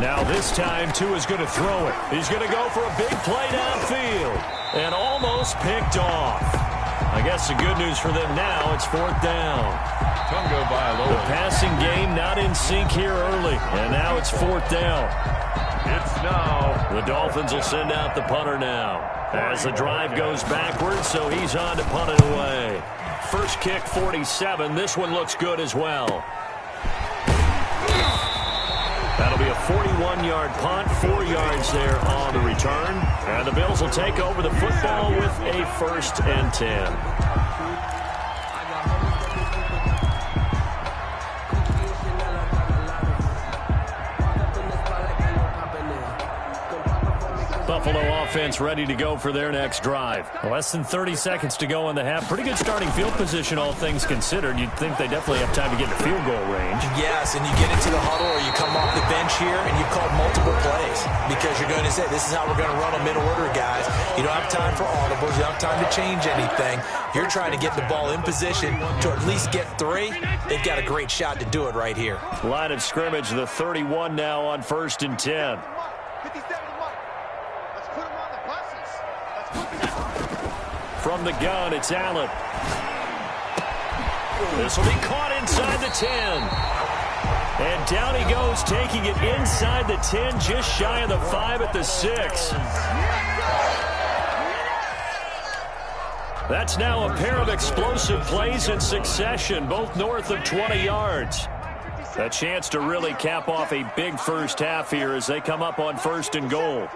Now this time, Tua is going to throw it. He's going to go for a big play downfield. And almost picked off. I guess the good news for them now, it's 4th down. The passing game not in sync here early. And now it's 4th down. The Dolphins will send out the punter now. As the drive goes backwards, so he's on to punt it away. First kick, 47. This one looks good as well. That'll be a 41-yard punt, 4 yards there on the return. And the Bills will take over the football with a 1st and 10. Buffalo offense ready to go for their next drive. Less than 30 seconds to go in the half. Pretty good starting field position, all things considered. You'd think they definitely have time to get to field goal range. Yes, and you get into the huddle or you come off the bench here and you've called multiple plays because you're going to say, this is how we're going to run them in order, guys. You don't have time for audibles. You don't have time to change anything. You're trying to get the ball in position to at least get 3. They've got a great shot to do it right here. Line of scrimmage, the 31 now on 1st and 10. From the gun, it's Allen. This will be caught inside the 10. And down he goes, taking it inside the 10, just shy of the 5 at the 6. That's now a pair of explosive plays in succession, both north of 20 yards. A chance to really cap off a big first half here as they come up on 1st and goal.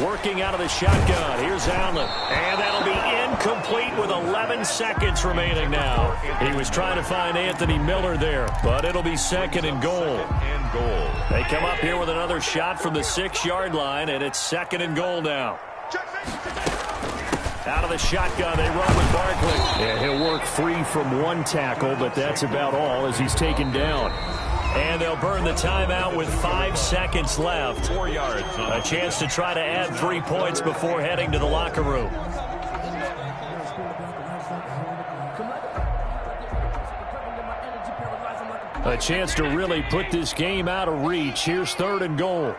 Working out of the shotgun. Here's Allen. And that'll be incomplete with 11 seconds remaining now. He was trying to find Anthony Miller there, but it'll be 2nd and goal. They come up here with another shot from the 6-yard line, and it's 2nd and goal now. Out of the shotgun, they run with Barkley. Yeah, he'll work free from one tackle, but that's about all as he's taken down. And they'll burn the timeout with 5 seconds left. 4 yards. A chance to try to add 3 points before heading to the locker room. A chance to really put this game out of reach. Here's 3rd and goal.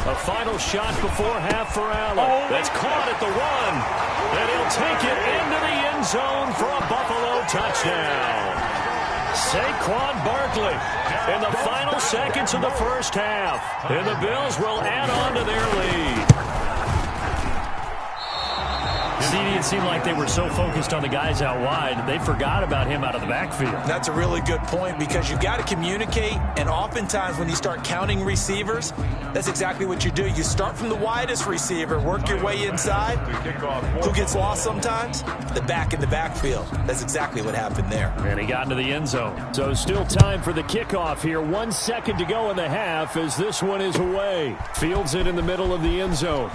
A final shot before half for Allen. That's caught at the 1. And he'll take it into the end zone for a Buffalo touchdown. Saquon Barkley in the final seconds of the first half. And the Bills will add on to their lead. It seemed like they were so focused on the guys out wide, they forgot about him out of the backfield. That's a really good point because you've got to communicate, and oftentimes when you start counting receivers, that's exactly what you do. You start from the widest receiver, work your way inside. Who gets lost sometimes? The back in the backfield. That's exactly what happened there. And he got into the end zone. So still time for the kickoff here. 1 second to go in the half as this one is away. Fields it in the middle of the end zone.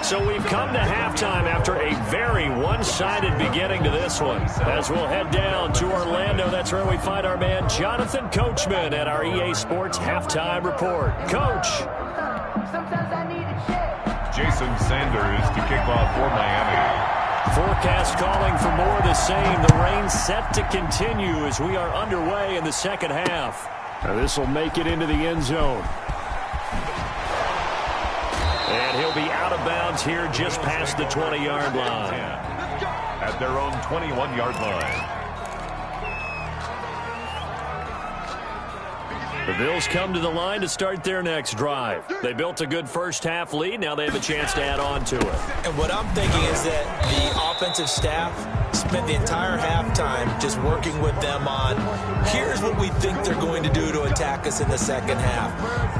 So we've come to halftime after a very one-sided beginning to this one. As we'll head down to Orlando, that's where we find our man Jonathan Coachman at our EA Sports Halftime Report. Coach. Jason Sanders to kick off for Miami. Forecast calling for more of the same. The rain set to continue as we are underway in the second half. Now this will make it into the end zone. And he'll be out of bounds here just past the 20-yard line. At their own 21-yard line. The Bills come to the line to start their next drive. They built a good first-half lead. Now they have a chance to add on to it. And what I'm thinking is that the offensive staff spent the entire halftime just working with them on, here's what we think they're going to do to attack us in the second half.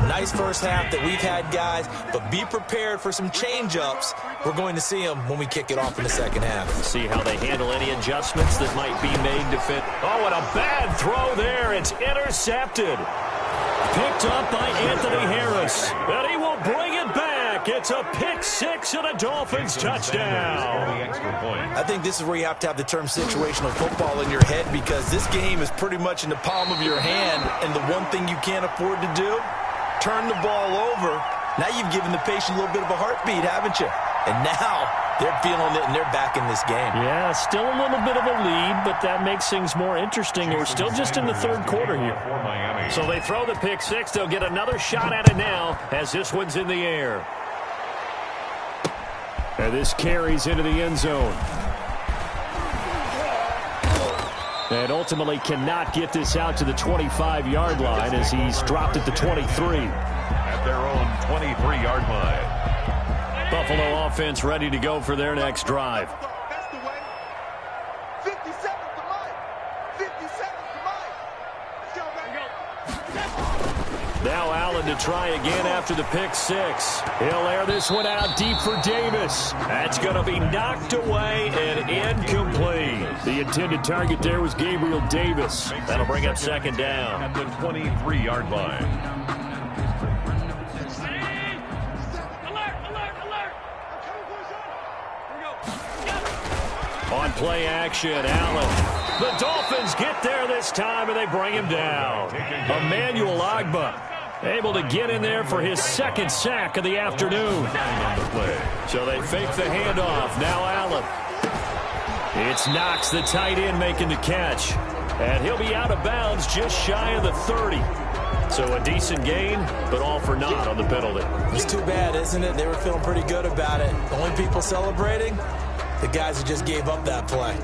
Nice first half that we've had, guys, but be prepared for some change-ups. We're going to see them when we kick it off in the second half. See how they handle any adjustments that might be made to fit. Oh, and a bad throw there. It's intercepted. Picked up by Anthony Harris. And he will bring it back. It's a pick six and a Dolphins touchdown. I think this is where you have to have the term situational football in your head because this game is pretty much in the palm of your hand. And the one thing you can't afford to do, turn the ball over, now you've given the patient a little bit of a heartbeat, haven't you? And now they're feeling it, and they're back in this game. Yeah, still a little bit of a lead, but that makes things more interesting. We're still just in the third quarter here. So they throw the pick six. They'll get another shot at it now as this one's in the air. And this carries into the end zone. And ultimately cannot get this out to the 25-yard line as he's dropped at the 23. At their own 23-yard line. Buffalo offense ready to go for their next drive. That's the way. 50 seconds to Mike. 50 seconds to Mike. Let's go, Now Allen to try again after the pick six. He'll air this one out deep for Davis. That's going to be knocked away and incomplete. The intended target there was Gabriel Davis. That'll bring up second down. At the 23-yard line. On play action, Allen. The Dolphins get there this time, and they bring him down. Emmanuel Ogbah able to get in there for his second sack of the afternoon. So they fake the handoff. Now Allen. It's Knox, the tight end, making the catch. And he'll be out of bounds just shy of the 30. So a decent gain, but all for naught on the penalty. It's too bad, isn't it? They were feeling pretty good about it. The only people celebrating, the guys who just gave up that play.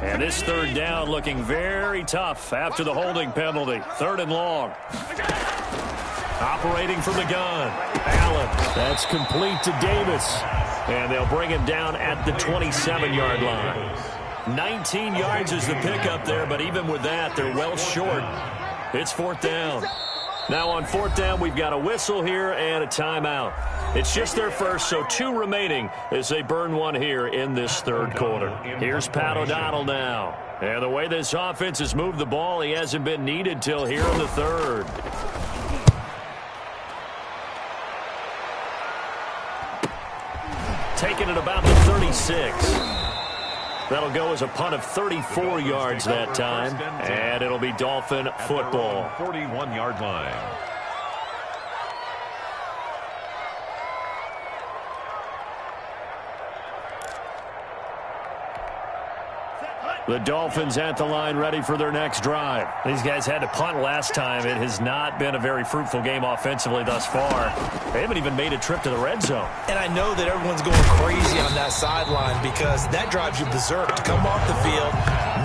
And this third down looking very tough after the holding penalty. Third and long. Operating from the gun. Allen. That's complete to Davis. And they'll bring him down at the 27-yard line. 19 yards is the pickup there, but even with that, they're well short. It's fourth down. Now on fourth down, we've got a whistle here and a timeout. It's just their first, so 2 remaining as they burn one here in this third quarter. Here's Pat O'Donnell now. And the way this offense has moved the ball, he hasn't been needed till here in the third. Taking it about the 36. That'll go as a punt of 34 yards that time, and it'll be Dolphin football. 41-yard line. The Dolphins at the line ready for their next drive. These guys had to punt last time. It has not been a very fruitful game offensively thus far. They haven't even made a trip to the red zone. And I know that everyone's going crazy on that sideline because that drives you berserk to come off the field,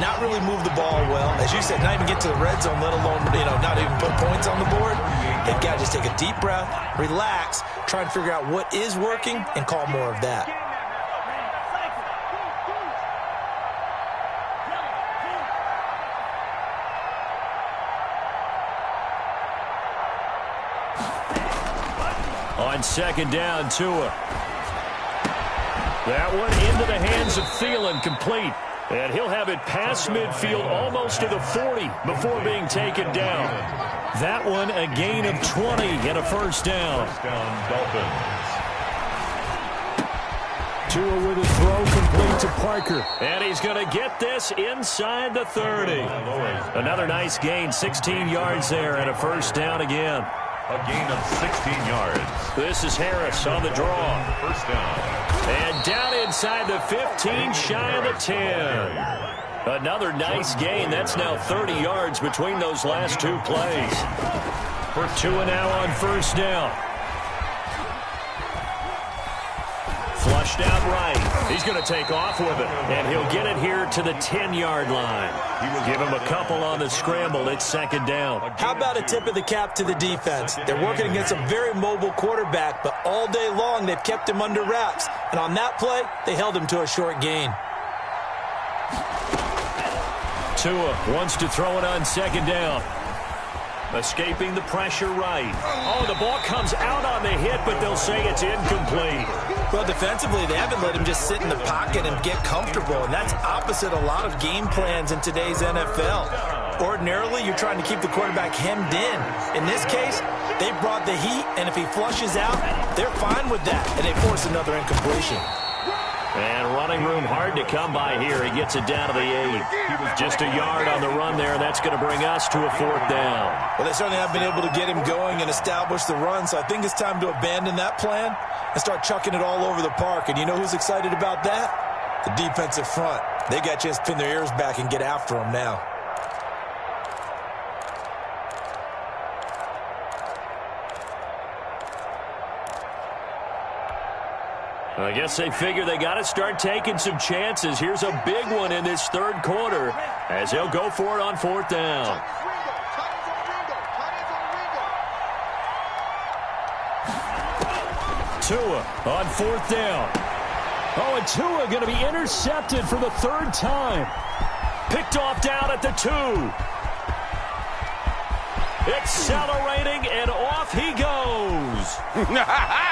not really move the ball well. As you said, not even get to the red zone, let alone, not even put points on the board. They've got to just take a deep breath, relax, try and figure out what is working, and call more of that. On second down, Tua. That one into the hands of Thielen, complete. And he'll have it past midfield almost to the 40 before being taken down. That one a gain of 20 and a first down. First down, Dolphins. Tua with a throw complete to Parker. And he's going to get this inside the 30. Another nice gain, 16 yards there and a first down again. A gain of 16 yards. This is Harris on the draw. First down. And down inside the 15, shy of the 10. Another nice gain. That's now 30 yards between those last 2 plays. Tua now on first down. Flushed out right. He's going to take off with it. And he'll get it here to the 10-yard line. Give him a couple on the scramble. It's second down. How about a tip of the cap to the defense? They're working against a very mobile quarterback, but all day long they've kept him under wraps. And on that play, they held him to a short gain. Tua wants to throw it on second down. Escaping the pressure right. Oh, the ball comes out on the hit, but they'll say it's incomplete. Well, defensively, they haven't let him just sit in the pocket and get comfortable, and that's opposite a lot of game plans in today's NFL. Ordinarily, you're trying to keep the quarterback hemmed in. In this case, they brought the heat, and if he flushes out, they're fine with that, and they force another incompletion. And running room hard to come by here. He gets it down to the 8. Just a yard on the run there. That's going to bring us to a 4th down. Well, they certainly have been able to get him going and establish the run, so I think it's time to abandon that plan and start chucking it all over the park. And you know who's excited about that? The defensive front. They got a chance to pin their ears back and get after him now. I guess they figure they got to start taking some chances. Here's a big one in this 3rd quarter as they'll go for it on 4th down. Tua on 4th down. Oh, and Tua going to be intercepted for the 3rd time. Picked off down at the 2. Accelerating, and off he goes.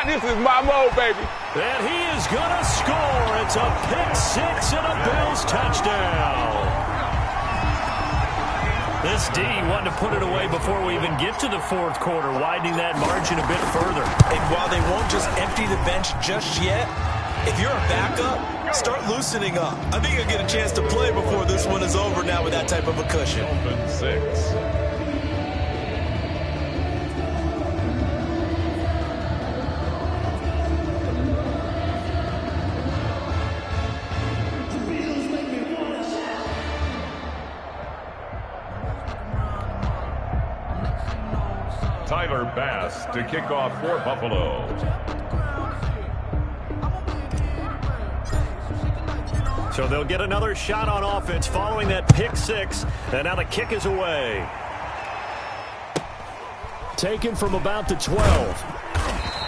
This is my mode, baby. And he is going to score. It's a pick-6 and a Bills touchdown. This D wanted to put it away before we even get to the 4th quarter, widening that margin a bit further. And while they won't just empty the bench just yet, if you're a backup, start loosening up. I think you'll get a chance to play before this one is over now with that type of a cushion. 6. Bass to kick off for Buffalo. So they'll get another shot on offense following that pick-6, and now the kick is away. Taken from about the 12.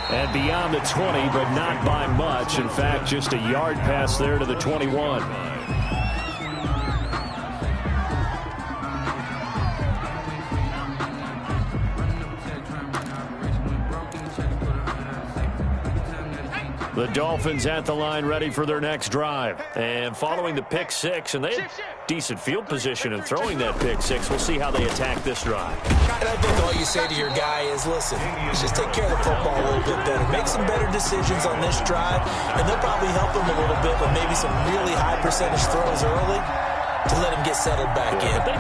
And beyond the 20, but not by much. In fact, just a yard pass there to the 21. The Dolphins at the line ready for their next drive. And following the pick-6, and they had decent field position in throwing that pick-6. We'll see how they attack this drive. And I think all you say to your guy is, listen, just take care of the football a little bit better. Make some better decisions on this drive, and they'll probably help him a little bit with maybe some really high percentage throws early to let him get settled back in. They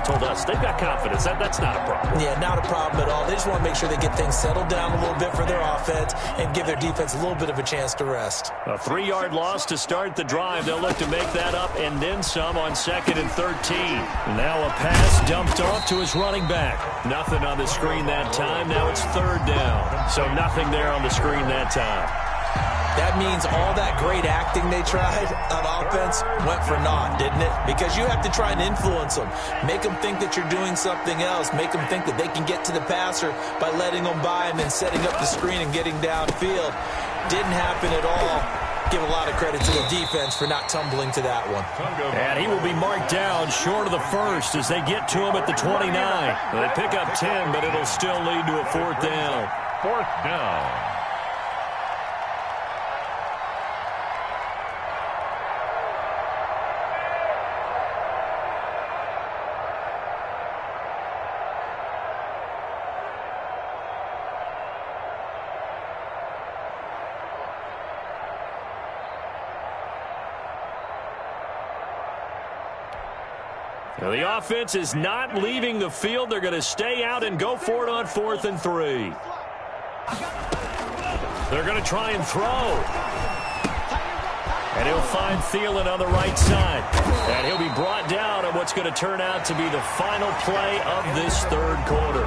told us they've got confidence. That's not a problem. Yeah, not a problem at all. They just want to make sure they get things settled down a little bit for their offense and give their defense a little bit of a chance to rest. A 3-yard loss to start the drive. They'll look to make that up and then some on 2nd and 13. Now a pass dumped off to his running back. Nothing on the screen that time. Now it's 3rd down. So nothing there on the screen that time. That means all that great acting they tried on offense went for naught, didn't it? Because you have to try and influence them. Make them think that you're doing something else. Make them think that they can get to the passer by letting them by and then setting up the screen and getting downfield. Didn't happen at all. Give a lot of credit to the defense for not tumbling to that one. And he will be marked down short of the 1st as they get to him at the 29. They pick up 10, but it'll still lead to a 4th down. 4th down. Now the offense is not leaving the field. They're going to stay out and go for it on 4th and 3. They're going to try and throw. And he'll find Thielen on the right side. And he'll be brought down on what's going to turn out to be the final play of this 3rd quarter.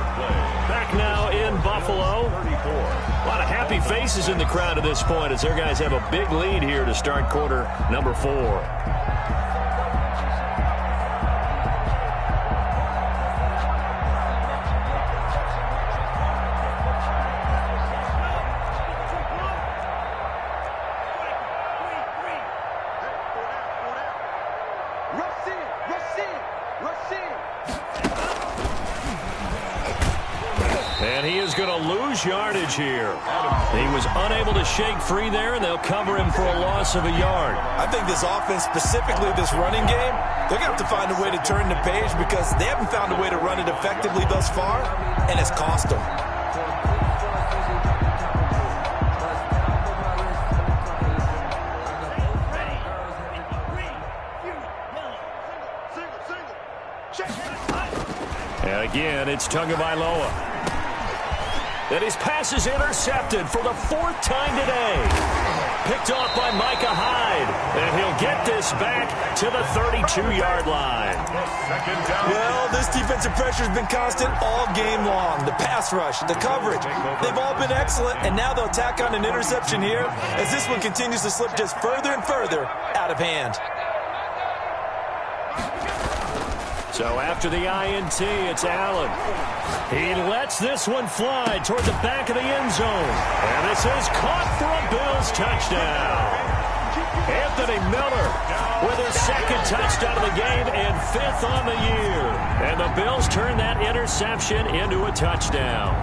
Back now in Buffalo. A lot of happy faces in the crowd at this point as their guys have a big lead here to start quarter number 4. And he is going to lose yardage here. He was unable to shake free there, and they'll cover him for a loss of a yard. I think this offense, specifically this running game, they're going to have to find a way to turn the page because they haven't found a way to run it effectively thus far, and it's cost them. Again, it's Tagovailoa. And his pass is intercepted for the 4th time today. Picked off by Micah Hyde. And he'll get this back to the 32-yard line. Well, this defensive pressure has been constant all game long. The pass rush, the coverage, they've all been excellent. And now they'll tack on an interception here as this one continues to slip just further and further out of hand. So after the INT, it's Allen. He lets this one fly toward the back of the end zone. And this is caught for a Bills touchdown. Anthony Miller with his 2nd touchdown of the game and 5th on the year. And the Bills turn that interception into a touchdown.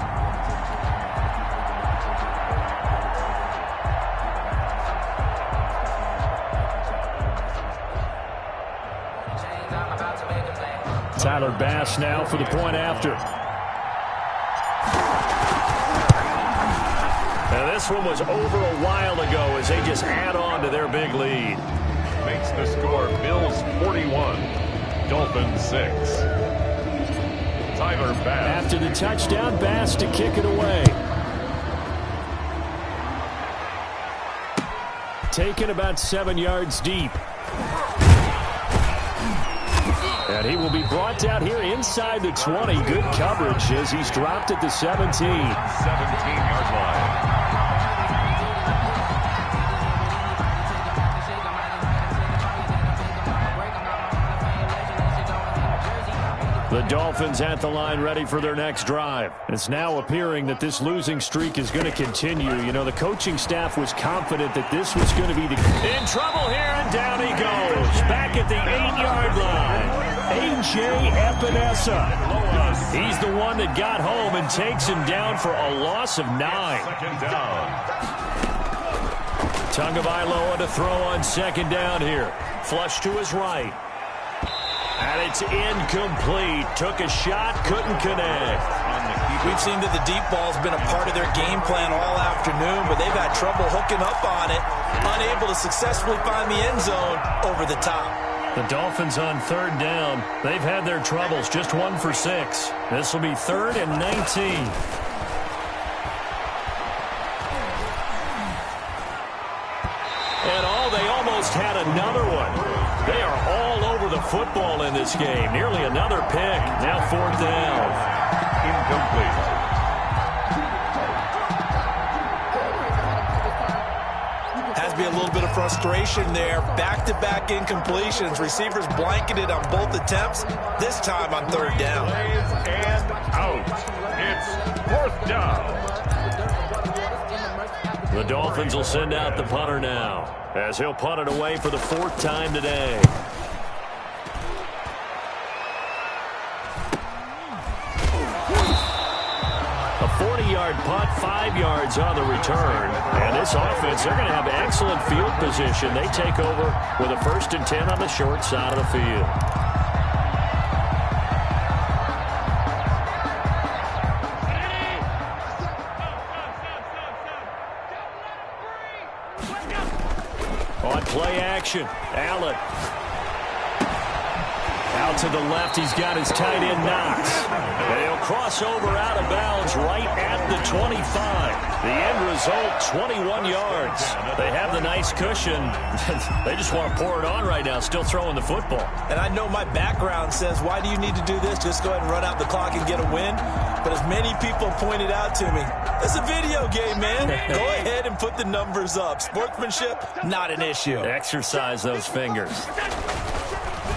Tyler Bass now for the point after. And this one was over a while ago as they just add on to their big lead. Makes the score Bills 41, Dolphins 6. Tyler Bass. After the touchdown, Bass to kick it away. Taken about 7 yards deep. And he will be brought down here inside the 20. Good coverage as he's dropped at the 17. 17-yard line. The Dolphins at the line ready for their next drive. It's now appearing that this losing streak is going to continue. You know, the coaching staff was confident that this was going to be the... In trouble here, and down he goes. Back at the 8-yard line. A.J. Epinesa. He's the one that got home and takes him down for a loss of 9. 2nd down. Tagovailoa to throw on 2nd down here. Flush to his right. And it's incomplete. Took a shot, couldn't connect. We've seen that the deep ball's been a part of their game plan all afternoon, but they've had trouble hooking up on it, unable to successfully find the end zone over the top. The Dolphins on 3rd down. They've had their troubles, just 1 for 6. This will be 3rd and 19. And they almost had another one. They are all over the football in this game. Nearly another pick. Now 4th down. Incomplete. Has to be a little bit of frustration there. Back-to-back incompletions. Receivers blanketed on both attempts. This time on 3rd down. And out. It's 4th down. The Dolphins will send out the punter now, as he'll punt it away for the 4th time today. A 40-yard punt, 5 yards on the return. And this offense, they're going to have excellent field position. They take over with a 1st and 10 on the short side of the field. On play action, Allen. Out to the left, he's got his tight end Knox. And he'll cross over out of bounds right at the 25. The end result, 21 yards. They have the nice cushion. They just want to pour it on right now, still throwing the football. And I know my background says, why do you need to do this? Just go ahead and run out the clock and get a win. But as many people pointed out to me, it's a video game, man. Go ahead and put the numbers up. Sportsmanship, not an issue. Exercise those fingers.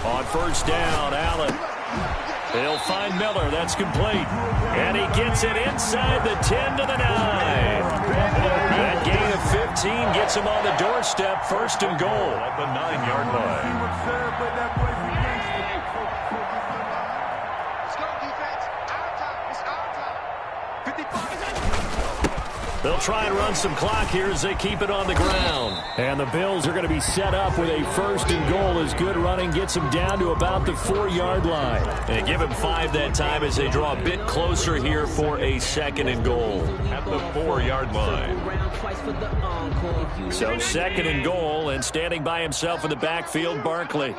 On 1st down, Allen. He'll find Miller. That's complete. And he gets it inside the 10 to the 9. That gain of 15 gets him on the doorstep. 1st and goal At the 9-yard line. Let's go, defense. Our time. It's our time. 55. They'll try and run some clock here as they keep it on the ground. And the Bills are going to be set up with a 1st and goal as good running gets them down to about the 4-yard line. And give him 5 that time as they draw a bit closer here for a 2nd and goal. At the 4-yard line. So 2nd and goal, and standing by himself in the backfield, Barkley.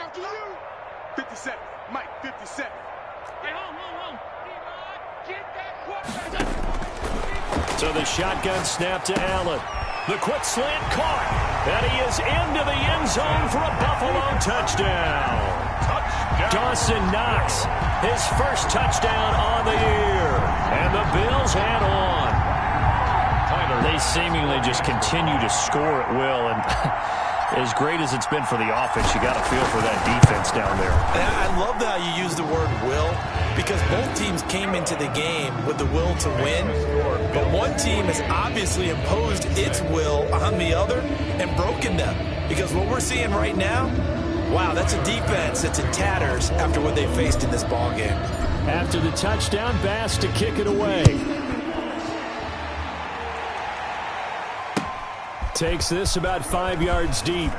57. Mike, 57. So the shotgun snap to Allen. The quick slant caught. And he is into the end zone for a Buffalo touchdown. Dawson Knox, his first touchdown on the year. And the Bills head on. They seemingly just continue to score at will. And as great as it's been for the offense, you got to feel for that defense down there. And I love how you use the word will, because both teams came into the game with the will to win. But one team has obviously imposed its will on the other and broken them. Because what we're seeing right now, wow, that's a defense that's in tatters after what they faced in this ballgame. After the touchdown, Bass to kick it away. Takes this about 5 yards deep.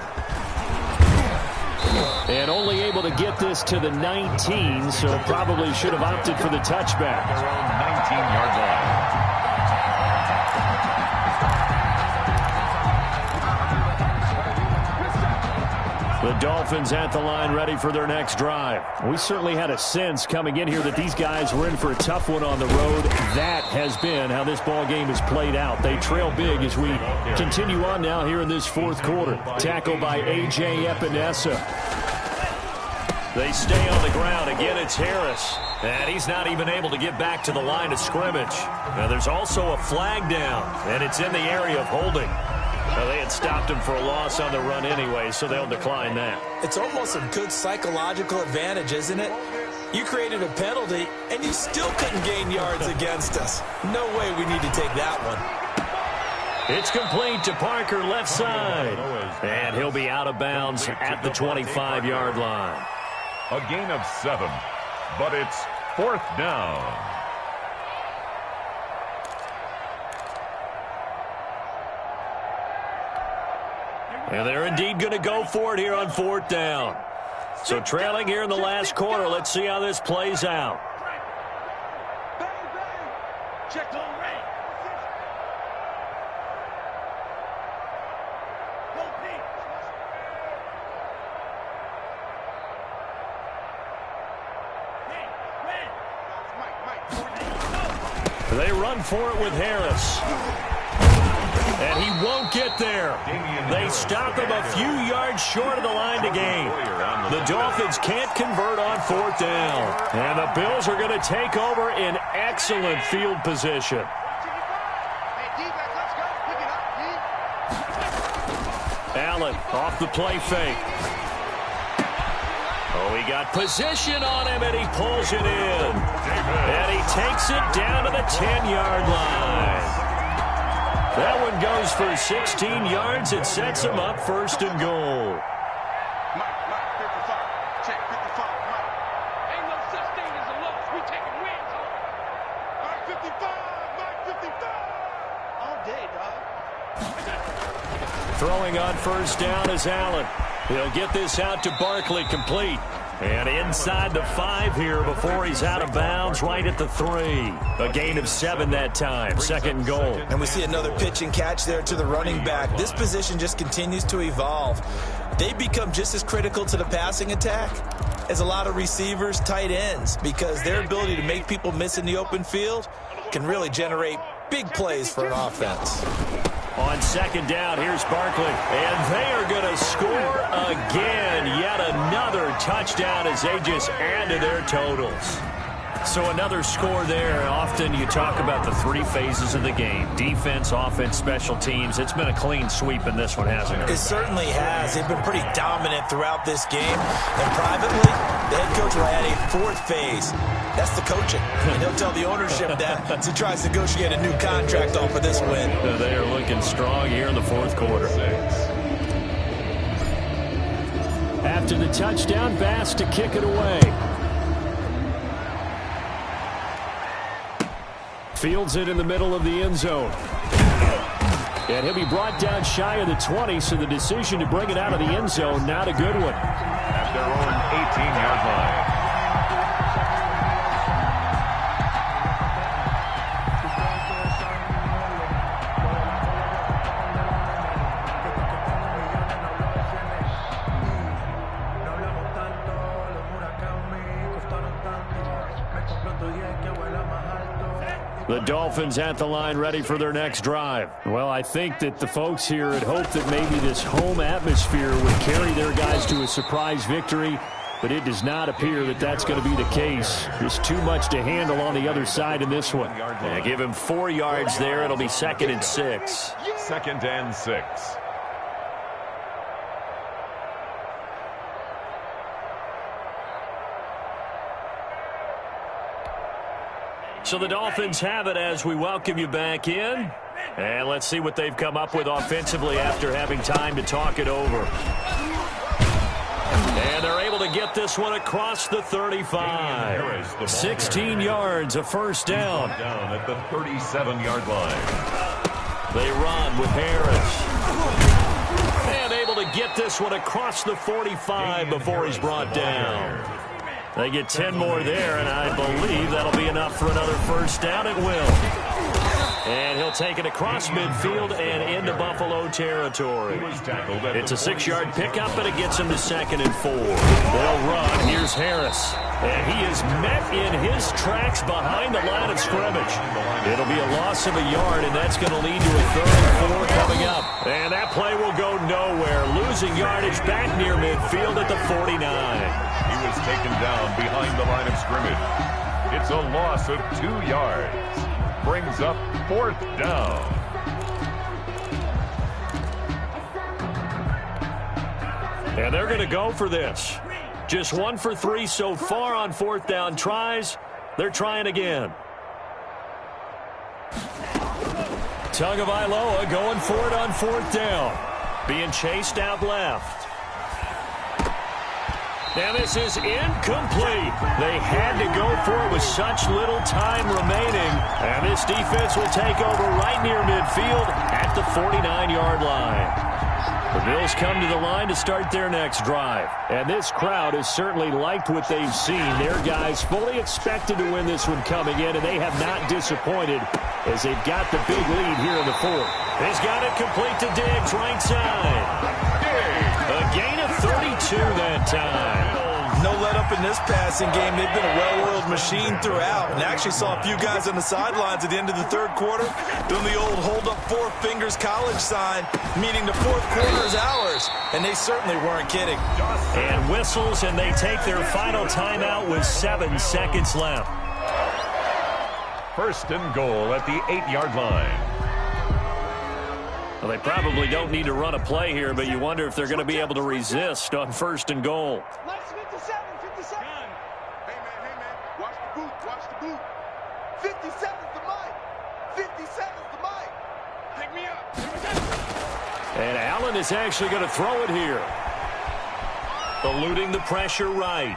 And only able to get this to the 19, so probably should have opted for the touchback. Their own 19-yard line. The Dolphins at the line ready for their next drive. We certainly had a sense coming in here that these guys were in for a tough one on the road. That has been how this ball game has played out. They trail big as we continue on now here in this fourth quarter. Tackle by A.J. Epinesa. They stay on the ground. Again, it's Harris. And he's not even able to get back to the line of scrimmage. Now, there's also a flag down, and it's in the area of holding. Well, they had stopped him for a loss on the run anyway, so they'll decline that. It's almost a good psychological advantage, isn't it? You created a penalty, and you still couldn't gain yards against us. No way we need to take that one. It's complete to Parker, left side. And he'll be out of bounds at the 25-yard line. A gain of 7, but it's 4th down. And they're indeed going to go for it here on 4th down. So trailing here in the last quarter. Let's see how this plays out. They run for it with Harris. And he won't get there. They stop him a few yards short of the line to gain. The Dolphins can't convert on 4th down. And the Bills are going to take over in excellent field position. Allen off the play fake. Oh, he got position on him, and he pulls it in. And he takes it down to the 10-yard line. That one goes for 16 yards. It sets him up 1st and goal. Mike, 55. Check 55, Mike. Ain't no such thing as a loss. We taking wins, Mike 55, Mike 55. All day, dog. Throwing on 1st down is Allen. He'll get this out to Barkley, complete. And inside the 5 here before he's out of bounds, right at the 3. A gain of 7 that time, 2nd and goal. And we see another pitch and catch there to the running back. This position just continues to evolve. They become just as critical to the passing attack as a lot of receivers, tight ends, because their ability to make people miss in the open field can really generate big plays for an offense. On 2nd down, here's Barkley. And they are going to score again. Yet another touchdown as they just add to their totals. So another score there. Often you talk about the 3 phases of the game. Defense, offense, special teams. It's been a clean sweep in this one, hasn't it? It certainly has. They've been pretty dominant throughout this game. And privately, the head coach will add a 4th phase. That's the coaching. And he'll tell the ownership that as he tries to negotiate a new contract off of this win. They are looking strong here in the 4th quarter. After the touchdown, Bass to kick it away. Fields it in the middle of the end zone. And he'll be brought down shy of the 20, so the decision to bring it out of the end zone, not a good one. At their own 18-yard line. The Dolphins at the line ready for their next drive. Well, I think that the folks here had hoped that maybe this home atmosphere would carry their guys to a surprise victory, but it does not appear that that's going to be the case. There's too much to handle on the other side in this one. Yeah, give him 4 yards there. It'll be 2nd and 6. 2nd and 6. So the Dolphins have it as we welcome you back in. And let's see what they've come up with offensively after having time to talk it over. And they're able to get this one across the 35. 16 yards, a first down. Down at the 37-yard line. They run with Harris. And able to get this one across the 45 before he's brought down. They get 10 more there, and I believe that'll be enough for another first down. It will. And he'll take it across midfield and into Buffalo territory. It's a 6-yard pickup, and it gets him to 2nd and 4. They'll run. Here's Harris. And he is met in his tracks behind the line of scrimmage. It'll be a loss of a yard, and that's going to lead to a 3rd and 4 coming up. And that play will go nowhere. Losing yardage back near midfield at the 49. He was taken down behind the line of scrimmage. It's a loss of 2 yards. Brings up 4th down. And they're going to go for this. Just 1 for 3 so far on 4th down tries. They're trying again. Tagovailoa going for it on 4th down. Being chased out left. Now this is incomplete. They had to go for it with such little time remaining. And this defense will take over right near midfield at the 49-yard line. The Bills come to the line to start their next drive. And this crowd has certainly liked what they've seen. Their guys fully expected to win this one coming in, and they have not disappointed as they've got the big lead here in the 4th. He's got it complete to Diggs, right side. A gain of 32 that time. No let up in this passing game. They've been a well-oiled machine throughout. And actually saw a few guys on the sidelines at the end of the 3rd quarter doing the old hold up 4 fingers college sign, meaning the 4th quarter is ours. And they certainly weren't kidding. And whistles, and they take their final timeout with 7 seconds left. 1st and goal at the 8-yard line. Well, they probably don't need to run a play here, but you wonder if they're going to be able to resist on 1st and goal. Let's 57. Hey, man, watch the boot. 57's the mic. 57's the mic. Pick me up. And Allen is actually going to throw it here. Eluding the pressure right.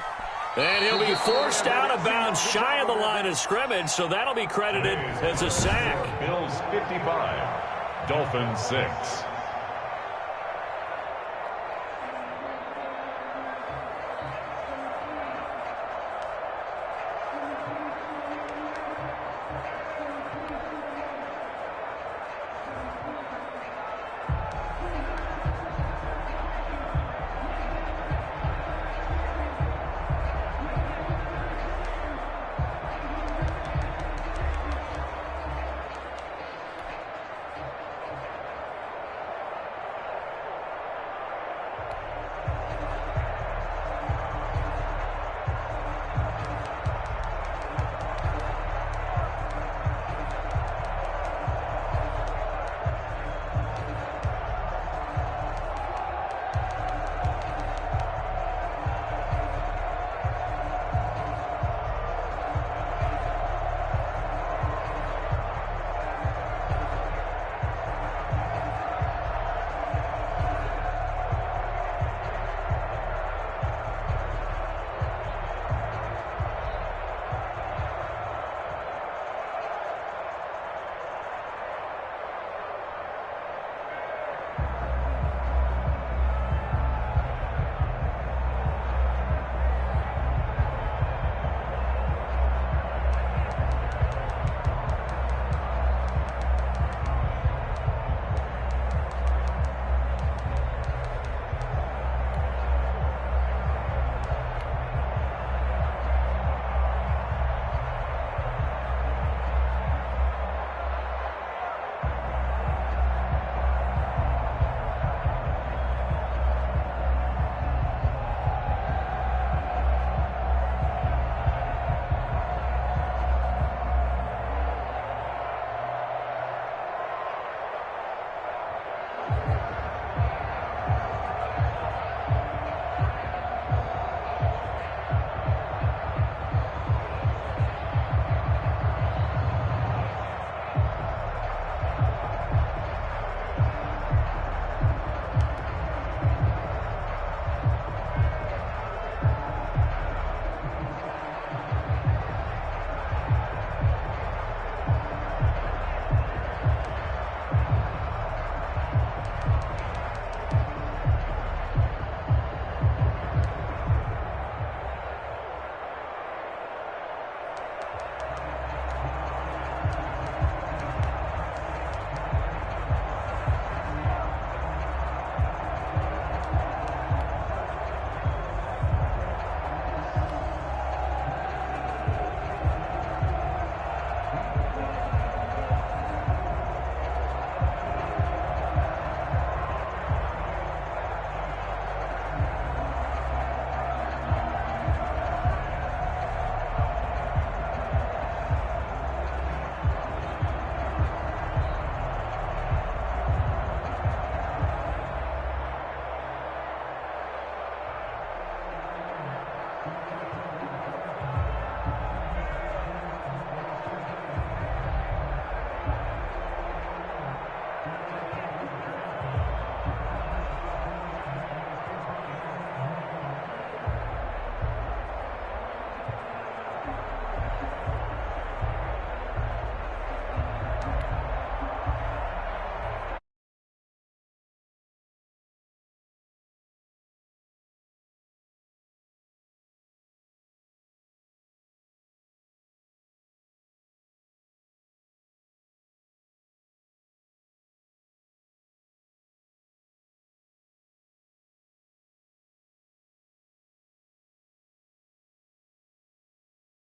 And he'll be forced out of bounds shy of the line of scrimmage, so that'll be credited as a sack. Bills 55. Dolphins 6.